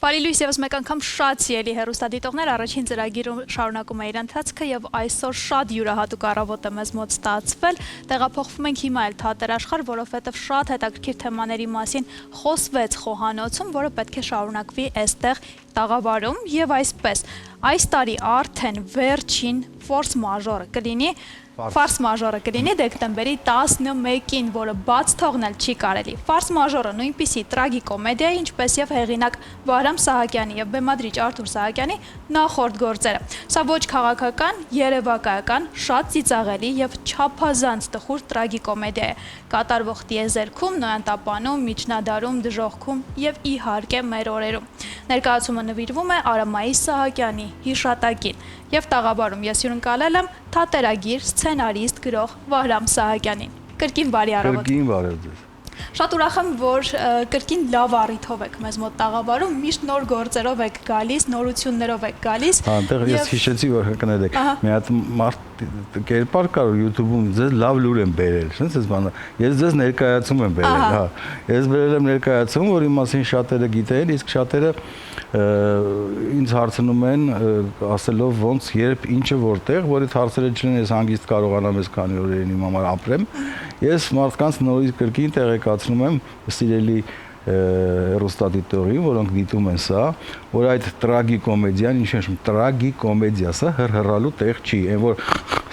Բարի լույս եւս մեկ անգամ շատ սիրելի հեռուստադիտողներ, առաջին ծրագիրը շարունակում է իր ընթացքը եւ այսօր շատ յուրահատուկ առավոտ է մեզ մոտ ստացվել։ Տեղափոխվում ենք հիմա էլ թատերաշխարհ, որովհետեւ շատ հետաքրքիր թեմաների մասին խոսվեց խոհանոցում, որը պետք է շարունակվի այստեղ տաղավարում եւ այսպես այս տարի արդեն վերջին ֆորս մաժորը կլինի Ֆարս մաժորը կլինի դեկտեմբերի 11-ին, որը բաց թողնել չի կարելի։ Ֆարս մաժորը նույնպիսի տրագիկոմեդիա է, ինչպես եւ հեղինակ Վահրամ Սահակյանի եւ բեմադրիչ Արթուր Սահակյանի նախորդ գործերը։ Սա ոչ քաղաքական, երևակայական, շատ ծիծաղելի եւ չափազանց տխուր տրագիկոմեդիա է։ Կատարվող տիեզերքում, նոյանտապանում, միջնադարում, դժոխքում եւ իհարկե մեր օրերում։ Ներկայացումը նվիրվում է Արամայիս Սահակյանի հիշատակին եւ տաղավարում ես հյուրընկալել եմ թատերագիր, սցենարիստ, գրող Վահրամ Սահակյանին։ Կրկին բարի առավոտ։ Կրկին բարև ձեզ։ Շատ ուրախ եմ, որ կրկին լավ առիթով եք մեզ մոտ տաղավարում, միշտ նոր գործերով եք գալիս, նորություններով եք գալիս։ Այնտեղ ես հիշեցի, որ կներեք, մի հատ մարդ կերպար կար YouTube-ում ձեզ լավ լուր են բերել, sense այս բանը։ Ես ձեզ ներկայացում եմ բերել, հա։ Ես բերել եմ ներկայացում, որի մասին շատերը գիտեն, իսկ շատերը ինձ հարցնում են, ասելով ոնց, երբ, ինչը, որտեղ, որ այդ հարցերը չլինեն, ես հանգիստ կարողանամ այս քանի օրերին իմ համար ապրեմ։ Ես մարդկանց նորից կրկին տեղեկացնում եմ սիրելի հեռուստադիտողին, որոնք դիտում են սա, որ այդ տրագիկոմեդիան, ինչ եմ տրագիկոմեդիա, սա հրհրալու տեղ չի, այն որ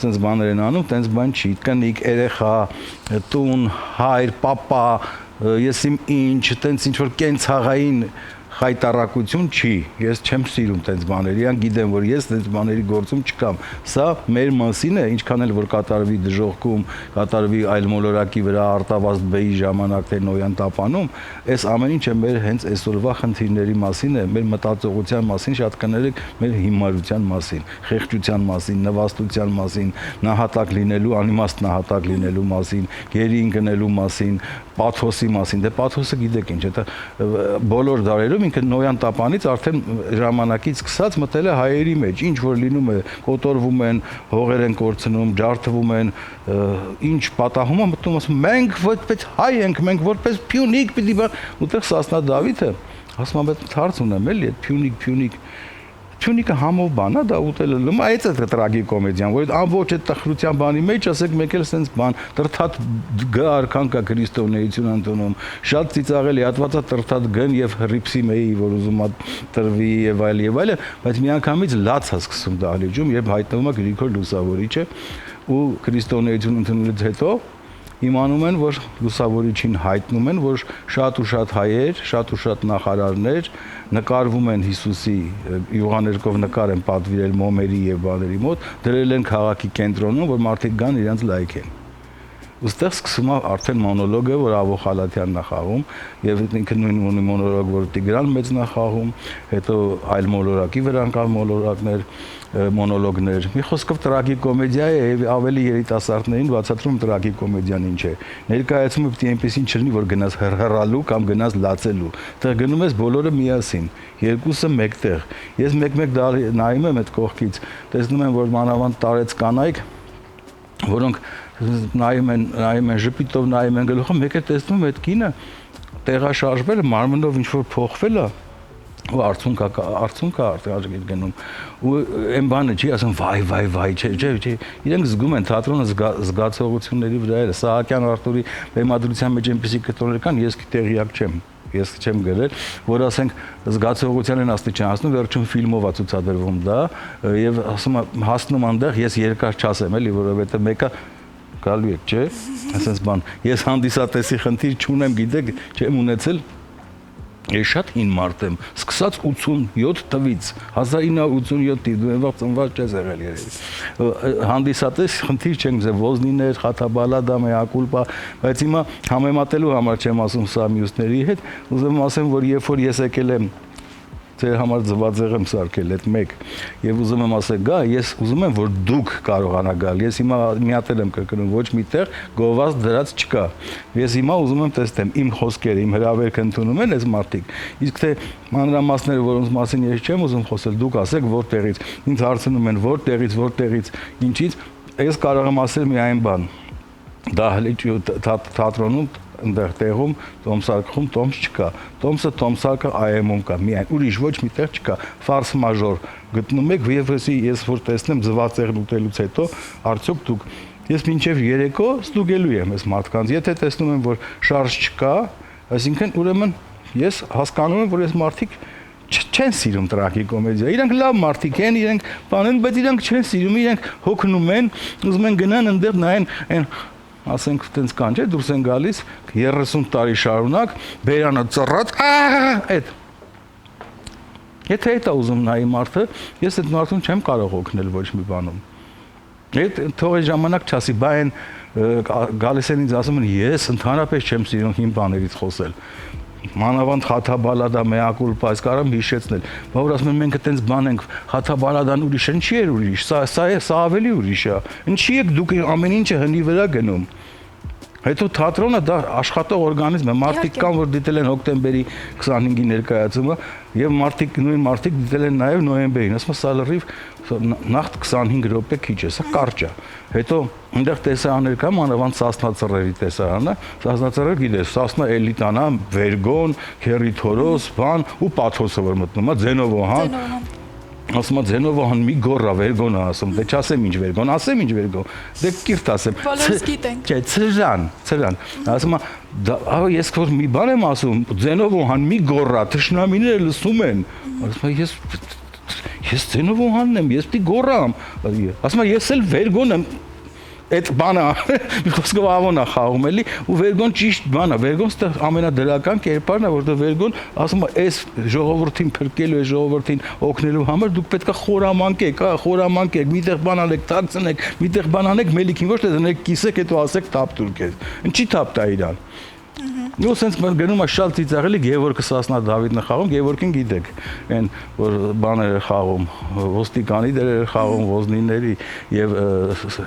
sense բաներ են անում, տենց բան չի, կնիկ, երեխա, տուն, հայր, պապա, ես իմ ինչ, տենց ինչ որ կենցաղային խայտարակություն չի, ես չեմ սիրում տենց բաներ, իրան գիտեմ, որ ես տենց բաների գործում չկամ, սա մեր մասին է, ինչքան էլ որ կատարվի դժոխքում, կատարվի այլ մոլորակի վրա արտավազդ բեի ժամանակ թե նոյան տապանում, այս ամեն ինչը մեր հենց այսօրվա խնդիրների մասին է, մեր մտածողության մասին, շատ կներեք մեր հիմարության մասին, խեղճության մասին, նվաստության մասին, նահատակ լինելու, անիմաստ նահատակ լինելու մասին, գերի ընկնելու մասին, պաթոսի մասին, դե պաթոսը գիտեք ինչ, դա բոլոր դարերում ինքը նոյան տապանից արդեն ժամանակից սկսած մտել է հայերի մեջ, ինչ որ լինում է, կոտորվում են, հողեր են կորցնում, ջարդվում են, ինչ պատահում է մտնում, ասում մենք որպես հայ ենք, մենք որպես փյունիկ պիտի ուտեղ Սասնա Դավիթը, ասում եմ այդ հարց ունեմ էլի, այդ Փյունիկը համով բան է, դա ուտելը լում, այդ է տրագիկոմեդիան, որ ամբողջ այդ տխրության բանի մեջ, ասեք մեկ էլ սենց բան, տրթատ գ արքան կա քրիստոնեություն ընդունում, շատ ծիծաղելի հատվածա տրթատ գն եւ հռիփսի մեի, որ ուզում է տրվի եւ այլ, բայց միանգամից լաց է սկսում դահլիճում, երբ հայտնվում է Գրիգոր Լուսավորիչը ու քրիստոնեություն ընդունելուց հետո իմանում են, որ լուսավորիչին հայտնում են, որ շատ ու շատ հայեր, շատ ու շատ նախարարներ նկարվում են Հիսուսի յուղաներկով նկար են պատվիրել մոմերի եւ բաների մոտ, դրել են քաղաքի կենտրոնում, որ մարդիկ գան իրենց լայքեն։ Ոստեղ սկսում է արդեն մոնոլոգը, որ Ավո Խալաթյանն է խաղում, եւ ինքը նույն ունի մոնոլոգ, որ Տիգրան Մեծն է խաղում, հետո այլ մոլորակի վրա կան մոլորակներ, մոնոլոգներ։ Մի խոսքով տրագիկոմեդիա է եւ ավելի երիտասարդներին բացատրում տրագիկոմեդիան ինչ է։ Ներկայացումը պիտի այնպեսին չլինի, որ գնաս հրհրալու կամ գնաս լացելու։ Դեռ գնում ես բոլորը միասին, երկուսը մեկտեղ։ Ես մեկ-մեկ նայում եմ այդ կողքից, տեսնում եմ, որ մանավանդ տարեց կանայք, որոնք նայում են ժպիտով, նայում են գլուխը, մեկ է տեսնում այդ կինը տեղաշարժվել, մարմնով ինչ որ փոխվել է, ու արցունք արդեն գնում, ու այն բանը չի ասում վայ, չէ, իրենք զգում են թատրոնը զգացողությունների վրա է, Սահակյան Արթուրի բեմադրության մեջ այնպեսի կտորներ կան, ես տեղյակ չեմ։ Ես չեմ գրել, որ ասենք զգացողության են աստիճան հասնում, վերջում ֆիլմով է ցուցադրվում դա, եւ ասում եմ հասնում այնտեղ, ես երկար չասեմ էլի, որովհետեւ մեկը գալու եք, չէ՞, ասենց բան։ Ես հանդիսատեսի խնդիր չունեմ, գիտեք, չեմ ունեցել։ Ես շատ հին մարդ եմ, սկսած 87 թվից, 1987 թիվ, դու այնվաղ ծնված չես եղել երևի։ Հանդիսատես խնդիր չենք ձեզ, ոզնիներ, խաթաբալադա, մեակուլպա, բայց հիմա համեմատելու համար չեմ ասում սա մյուսների հետ, ուզում ասեմ, որ երբ որ ես եկել եմ ձեր համար ձվածեղ եմ սարքել այդ մեկ եւ ուզում եմ ասել գա, ես ուզում եմ որ դուք կարողանա գալ, ես հիմա մի հատ եմ կրկնում, ոչ միտեղ գովազ դրած չկա, ես հիմա ուզում եմ տեսնեմ իմ խոսքերը, իմ հրավերքը ընդունում են այս մարդիկ, իսկ թե մանրամասները, որոնց մասին ես չեմ ուզում խոսել, դուք ասեք որտեղից, ինձ հարցնում են որտեղից, ինչից, ես կարող եմ ասել միայն բան, դահլիճ թատրոնում այնտեղ տեղում տոմսարկղում տոմս չկա։ Տոմսարկղը IM-ում կա, միայն ուրիշ ոչ մի տեղ չկա։ Ֆարս մաժոր գտնում եք, ես որ տեսնեմ ձվածեղն ուտելուց հետո, արդյոք դուք ես մինչև երեկո ստուգելու եմ այս մարդկանց։ Եթե տեսնում եմ, որ շարժ չկա, այսինքն ուրեմն ես հասկանում եմ, որ այս մարդիկ չեն սիրում տրագիկոմեդիա։ Իրանք լավ մարդիկ են, իրենք բան են, բայց իրանք չեն սիրում, իրենք հոգնում են, ուզում են գնան այնտեղ նայեն այն ասենք տենց կան, չէ՞, դուրս են գալիս 30 տարի շարունակ, բերանը ծռած, այդ Եթե այդ է ուզում նայի մարդը, ես այդ մարդուն չեմ կարող օգնել ոչ մի բանում։ Այդ թող այդ ժամանակ չասի, բա այն գալիս են ինձ ասում են, ես ընդհանրապես չեմ սիրում հին բաներից խոսել։ Մանավանդ խաթաբալադա մեակուլպա, այս կարամ հիշեցնել, բա որ ասում են մենք այտենց բան ենք, խաթաբալադան ուրիշ է, ինչի էր ուրիշ, սա ավելի ուրիշ է, ինչի եք դուք ամեն ինչը հնի վրա գնում։ Հետո թատրոնը դա աշխատող օրգանիզմ է, մարդիկ կան, որ դիտել են հոկտեմբերի 25-ի ներկայացումը եւ նույն մարդիկ դիտել են նաեւ նոյեմբերին, ասում սա լրիվ նախ 25 րոպե քիչ է, սա կարճ է։ Հետո այնտեղ տեսարաններ կա, մանավանդ Սասնա ծռերի տեսարանը, Սասնա ծռեր գիտես, Սասնա էլիտան է, Վերգոն, Քերիթորոս, բան ու Պաթոսը որ մտնում է, Ձենովոհան։ Ասում եմ Ձենովոհան մի գոռա Վերգոնը ասում, դե չասեմ ինչ Վերգոն, ասեմ ինչ Վերգոն, դե կիրթ ասեմ։ Բոլորս գիտենք։ Չէ, Ցրան։ Ասում եմ, ես որ մի բան եմ ասում, Ձենովոհան մի գոռա, թշնամիները լսում են։ Ասում եմ, ես Ձենովոհանն եմ, ես պիտի գոռամ։ Ասում եմ, ես էլ Վերգոն եմ։ Այդ բանը մի խոսքով ավոնա խաղում էլի ու Վերգոն ճիշտ բան է, Վերգոն ստեղ ամենադրական կերպարն է, որտեղ Վերգոն ասում է, այս ժողովրդին փրկելու, այս ժողովրդին օգնելու համար դուք պետք է խորամանկեք, միտեղ բան անեք, թաքցնեք, միտեղ բան անեք, մելիքին ոչ թե դնեք կիսեք, հետո ասեք թափ տուրքես։ Ինչի թափ տա իրան։ Ու սենց գնում է շատ ծիծաղելի Գևորգը Սասնա Դավիթն է խաղում, Գևորգին գիտեք, այն որ բաներ է խաղում, ոստիկանի դերեր խաղում, ոզնիների եւ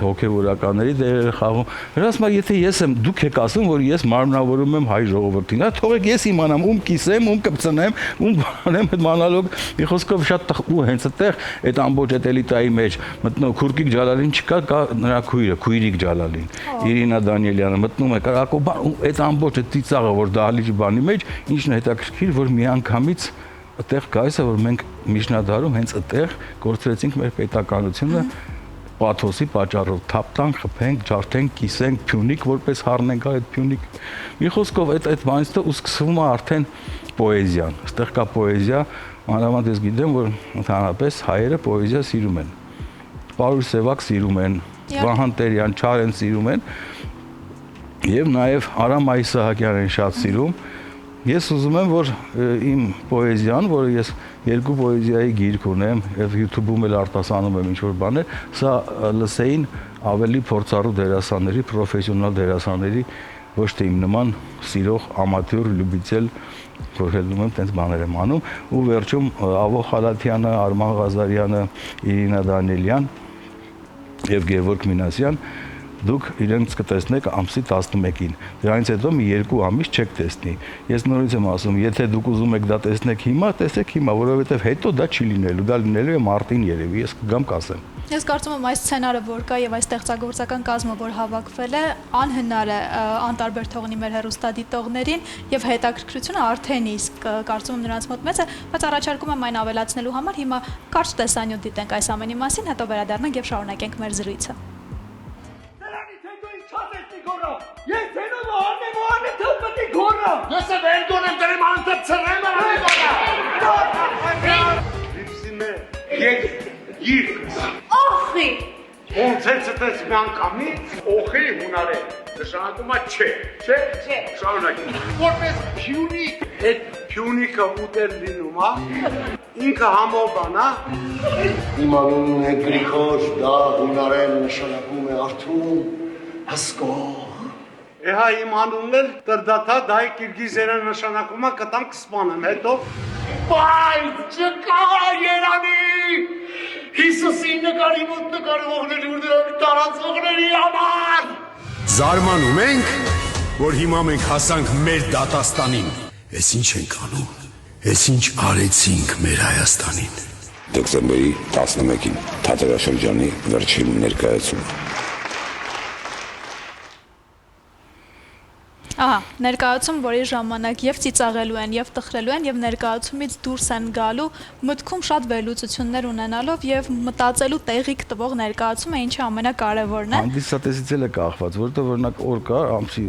հոգեվորականների դերեր խաղում։ Հրասմա եթե ես եմ, դուք եք ասում, որ ես մարմնավորում եմ հայ ժողովրդին, հա թողեք ես իմանամ ում կիսեմ, ում կպցնեմ, ում բանեմ, այդ մանալոգ մի խոսքով շատ ու հենց այդտեղ այդ ամբողջ այդ էլիտայի մեջ մտնող Քուրկիկ Ջալալին չկա, կա նրա քույրը, Քույրիկ Ջալալին, Իրինա Դանիելյանը մտնում է, կարակո այդ ամբողջ այդ ծիծաղը որ դահլիճի բանի մեջ ինչն է հետաքրքիր որ միանգամից այդտեղ գայս է որ մենք միջնադարում հենց այդտեղ գործրեցինք մեր պետականությունը պաթոսի պատճառով թափ տանք, խփենք, ջարդենք, կիսենք, փյունիկ որպես հառնենք այդ փյունիկ մի խոսքով այդ բանից ու սկսվում է արդեն պոեզիան այդտեղ կա պոեզիա մանավանդ ես գիտեմ որ ընդհանրապես հայերը պոեզիա սիրում են Պարուր Սևակ սիրում են Վահան Տերյան Չարեն սիրում են Եվ նաև Արամ Այսահակյանին շատ սիրում։ Ես ուզում եմ, որ իմ պոեզիան, որը ես երկու պոեզիայի գիրք ունեմ, եւ YouTube-ում էլ արտասանում եմ ինչ-որ բաներ, սա լսեին ավելի փորձառու դերասանների, պրոֆեսիոնալ դերասանների, ոչ թե իմ նման սիրող ամատյուր լյուբիցել, որ հելնում եմ, տենց բաներ եմ անում, ու վերջում Ավո Խալաթյանը, Արման Ղազարյանը, Իրինա Դանիելյան եւ Գևորգ Մինասյան Դուք իրենց կտեսնեք ամսի 11-ին։ Դրանից հետո մի 2 ամիս չեք տեսնի։ Ես նորից եմ ասում, եթե դուք ուզում եք դա տեսնեք հիմա, տեսեք հիմա, որովհետև հետո դա չի լինելու, դա լինելու է մարտին երևի, ես կգամ կասեմ։ Ես կարծում եմ այս սցենարը, որ կա եւ այս ստեղծագործական կազմը, որ հավաքվել է, անհնար է անտարբեր թողնի մեր հեռուստադիտողներին եւ հետաքրքրությունը արդեն իսկ կարծում եմ նրանց մոտ մեծ է, բայց առաջարկում եմ այն ավելացնելու համար հիմա կարճ տեսանյութ դիտենք այս ամենի մասին, հետո վերադառնանք եւ շարունակենք մեր զրույցը։ Ես Ձենովոհանն եմ, Ոհանը թլպտի գոռա։ Ես է Վերգոն եմ դրեմ անտը ծրեմ արանի գոռա։ Իպսիմե, ես գիրկս։ Օխի։ Ոնց է ծտես մի անգամից, օխի հունար է, նշանակում է չէ, չէ։ Շարունակի։ Որպես փյունիկ, այդ փյունիկը ուտել լինում է, ինքը համոբան է։ Իմ անունն է Գրիգոր, դա հունարեն նշանակում է արթուն, հսկող։ Էհա իմ անունն էլ տրդաթա դա է կիրգիզերը նշանակում է կտամ կսպանեմ, հետո Բայց չկա երանի, Հիսուսին նկարի մոտ նկարվողների ուր տարածողների համար։ Զարմանում ենք, որ հիմա մենք հասանք մեր դատաստանին։ Ես ինչ ենք անում, ես ինչ արեցինք մեր Հայաստանին։ Դեկտեմբերի 11-ին թատերաշրջանի վերջին ներկայացումը։ Ահա, ներկայացում, որի ժամանակ եւ ծիծաղելու են, եւ տխրելու են, եւ ներկայացումից դուրս են գալու, մտքում շատ վերլուծություններ ունենալով եւ մտածելու տեղիք տվող ներկայացումը, ինչը ամենակարևորն է։ Հանդիսատեսից էլ է կախված, որովհետեւ օրինակ օր կա ամսի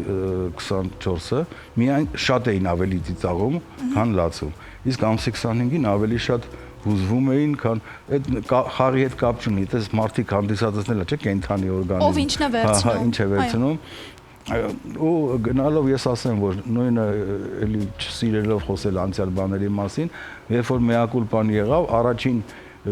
24-ը, միայն շատ էին ավելի ծիծաղում, քան լացում։ Իսկ ամսի 25-ին ավելի շատ հուզվում էին, քան այդ խաղի հետ կապ չունի, այդպես մարդիկ հանդիսատեսնելա, չէ՞, կենթանի օրգանիզմ։ Ով ինչն է վերցնում։ Ինչ է վերցնում։ Ու գնալով ես ասեմ, որ նույնը էլի չսիրելով խոսել անցյալ բաների մասին, երբ որ մեակուլպան եղավ, առաջին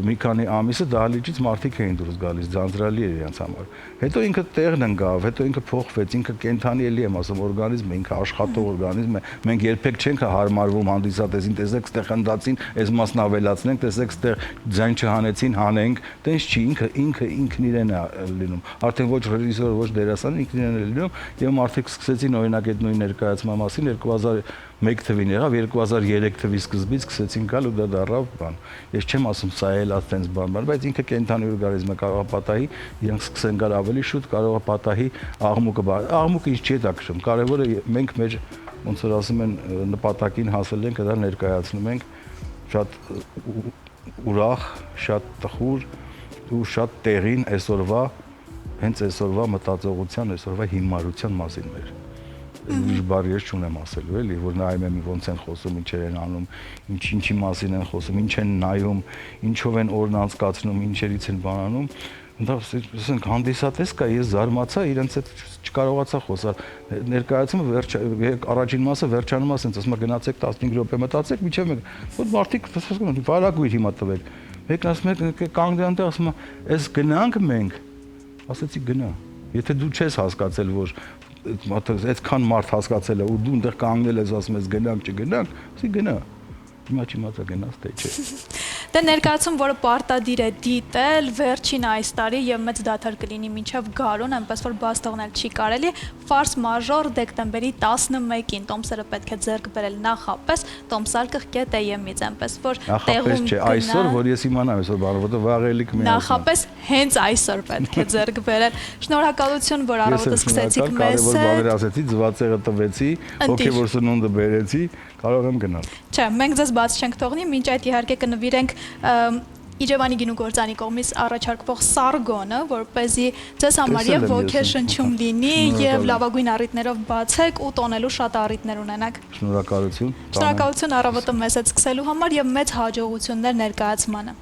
մի քանի ամիսը դահլիճից մարդիկ էին դուրս գալիս, ձանձրալի էր իրենց համար։ Հետո ինքը տեղն ընկավ, հետո ինքը փոխվեց, ինքը կենթանի էլի եմ ասում, օրգանիզմ է, ինքը աշխատող օրգանիզմ է։ Մենք երբեք չենք հարմարվում հանդիսատեսին, տեսեք, ստեղ խնդացին, այս մասն ավելացնենք, տեսեք, ստեղ ձայն չհանեցին, հանենք, տենց չի, ինքը ինքն իրեն է լինում։ Արդեն ոչ ռեժիսոր, ոչ դերասան, ինքն իրեն է լինում, եւ մարդիկ սկսեցին օրինակ այդ նույն ներկայացման մասին 2001 թվին եղավ, 2003 թվի սկզբից սկսեցին գալ ու դա դառավ բան։ Ես չեմ ասում սա էլ այդպես բան, բայց ինքը կենթանի օրգանիզմ է, կարող է պատահի, իրենք սկսեն գալ ավելի շուտ, կարող է պատահի աղմուկը ինչ չի հետաքրքրում։ Կարևորը մենք մեր ոնց որ ասում են նպատակին հասել ենք, դա ներկայացնում ենք շատ ուրախ, շատ տխուր ու շատ տեղին այսօրվա հենց այսօրվա մտածողության, այսօրվա հիմարության մասին մեր ուրիշ բառ ես չունեմ ասելու, էլի, որ նայում եմ ոնց են խոսում, ինչեր են անում, ինչի մասին են խոսում, ինչ են նայում, ինչով են օրն անցկացնում, ինչերից են բանանում։ Դա ասենք հանդիսատես կա, ես զարմացա, իրենց հետ չկարողացա խոսալ։ Ներկայացումը առաջին մասը վերջանում է, ասենք գնացեք 15 րոպե մտածեք, միջև մեկ, որ մարդիկ վարագույր հիմա տվեք։ Մեկն ասում է կանգնան տեղ, ասում է, «Էս գնանք մենք»։ Ասեցի գնա։ Եթե դու չես հասկացել, որ այդքան մարդ հասկացել է ու դու այնտեղ կանգնել ես ասում ես գնանք չգնանք, ասի գնա։ Հիմա չիմացա գնաս թե չէ։ Դե ներկայացում, որը պարտադիր է դիտել վերջին այս տարի եւ մեծ դադար կլինի մինչեւ գարուն, այնպես որ բաց թողնել չի կարելի, Ֆարս մաժոր դեկտեմբերի 11-ին Տոմսերը պետք է ձեռք բերել նախապես tomsalkh.am-ից, այնպես որ տեղում չէ, այսօր որ ես իմանամ այսօր բանը, որտեղ վաղ էլի կմիացնեմ։ Նախապես հենց այսօր պետք է ձեռք բերել։ Շնորհակալություն, որ առավոտը սկսեցիք մեզ հետ։ Կարևոր բաներ ասեցի, ձվածեղը տվեցի, հոգեվոր սնունդը բերեցի, կարող եմ գնալ։ Չէ, մենք ձեզ բաց չենք թողնի, մինչ այդ իհարկե կնվիրենք Իջևանի գինու գործանի կողմից առաջարկվող սարգոնը, որպեսզի ձեզ համար եւ ոգեշնչում լինի եւ լավագույն առիթներով բացեք ու տոնելու շատ առիթներ ունենաք։ Շնորհակալություն։ Շնորհակալություն առավոտը մեզ հետ սկսելու համար եւ մեծ հաջողություններ ներկայացմանը։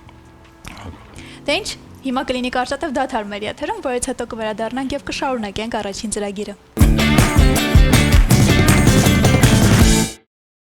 Դե ինչ, հիմա կլինի կարճատև դադար մեր եթերում, որից հետո կվերադառնանք եւ կշարունակենք առաջին ծրագիրը։